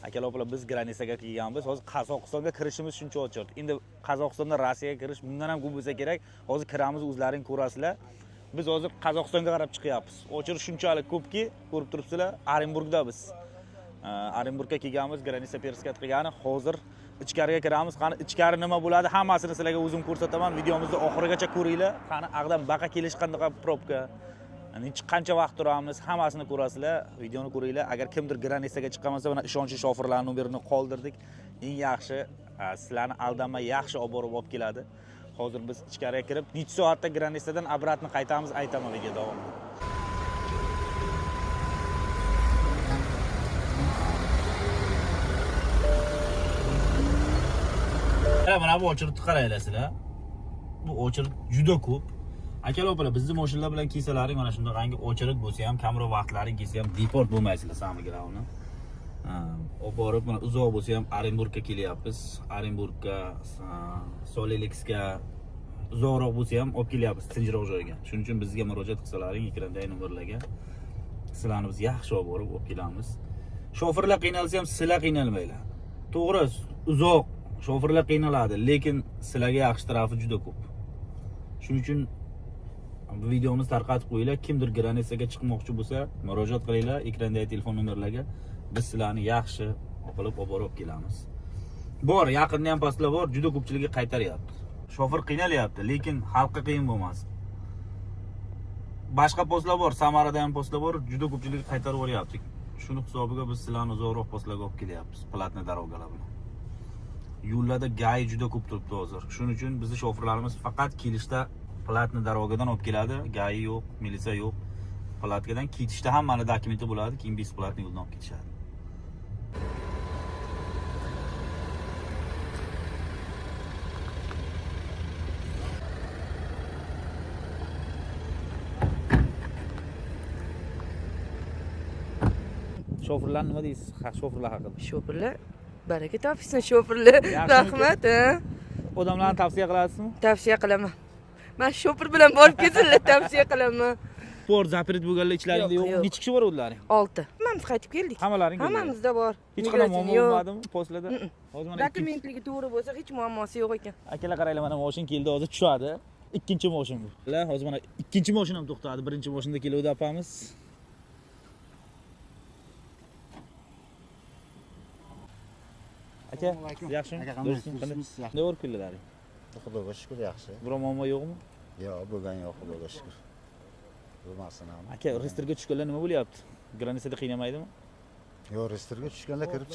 Akalar opalar biz granisaga kelganmiz. Hozir Qozog'istonga kirishimiz shuncha ochirdi. Endi Qozog'istondan Rossiyaga kirish bundan ham ko'p bo'lsa kerak. Hozir kiramiz, o'zlaring ko'rasizlar. Biz hozir Qozog'istonga qarab chiqyapmiz. Ochirish shunchalik ko'pki, ko'rib turibsizlar, Orenburgda biz. Orenburgga kelganmiz, granisa perskat qilgani. Hozir ichkariga kiramiz. Qani ichkari nima bo'ladi? Hammasini sizlarga o'zim ko'rsataman. Videomizni oxirigacha ko'ringlar. Qani aqdan baqa kelish qanday probka. Qancha vaqt turamiz, hammasini ko'rasizlar. Videoni ko'ringlar. Agar kimdir granisaga chiqqanmasa, mana ishonchli shofirlarning nomerini qoldirdik. Eng yaxshi sizlarni aldanmay yaxshi olib borib olib keladi. Hozir biz ichkariga kirib, necha soatda granisadan obratni qaytamiz, aytaman video davomida. Mana bu o'chiribni qaranglar. Bu o'chirib juda ko'p. Akalar opalar, bizni mashinalar bilan kelsalaring mana shundaqangi o'chirib bo'lsa ham, kamroq vaqtlaring kelsa ham deport bo'lmaysizlar samigravni. Olib borib, mana uzoq bo'lsa ham Orenburgga kelyapmiz. Orenburgga, Solelexga uzoqroq bo'lsa ham olib kelyapmiz tinchroq joyga. Shuning uchun bizga murojaat qilsalaring ekrandagi nomerlarga sizlarni biz yaxshi olib borib kelamiz. Shofirlar qiynalsa ham sizlar qiynalmanglar. To'g'ri, uzoq shofirlar qiynaladi, lekin sizlarga yaxshi tarafi juda ko'p. Shuning uchun bu videomizni tarqatib qo'yinglar. Kimdir granisaga chiqmoqchi bo'lsa, murojaat qilinglar ekrandagi telefon nomerlarga. Biz sizlarni yaxshi olib borib kelamiz. Bor, yaqinda ham postlar bor, juda ko'pchiligi qaytaryapti. Shofir qiynalyapti, lekin xalqqa qiyin bo'lmasin. Boshqa postlar bor, Samarada ham postlar bor, juda ko'pchiligi qaytarib olyapti. Shuni hisobiga biz sizlarni uzoqroq postlarga olib kelyapmiz, platni darogalar bilan. Yo'llarda gay juda ko'p turibdi hozir. Shuning uchun bizning shofirlarimiz faqat kelishda platni darogadan olib keladi, gay yo'q, militsiya yo'q. Platgadan ketishda hammani dokumenti bo'ladi, keyin besplatni yo'ldan olib ketishadi. Şoförlar nima deysiz? Şoförlar haqida. Şoförlar baraka topsin şoförlar. Rahmat. Odamlarni tavsiya qilasizmi? Tavsiya qilaman. Men şoför bilan borib ketsinlar, tavsiya qilaman. Bor, zapirit bo'lganlar ichlaringda yo'q. Necha kishi bor o'zlaring? 6. Hammamiz qaytib keldik. Hammalaring? Hammamizda bor. Hech qanday muammo bo'lmadimi postlarda? Hozir mana dokumentligi to'g'ri bo'lsa, hech muammosi yo'q ekan. Akalar qaranglar, mana mashin keldi, hozir tushadi. Ikkinchi mashin bu. Hozir mana ikkinchi mashin ham to'xtadi. Birinchi mashinada keluvdi apamiz. Aka, yaxshimi? Qanday bo'lib kunlaring? Xudoga shukr, yaxshi. Biror muammo yo'qmi? Yo'q, bo'lgan yo'q, xudoga shukr. Bo'lmasin ham. Aka, reyestrga tushganlar nima bo'lyapti? Granisada qiynamaydimi? Yo'q, reyestrga tushganlar kirib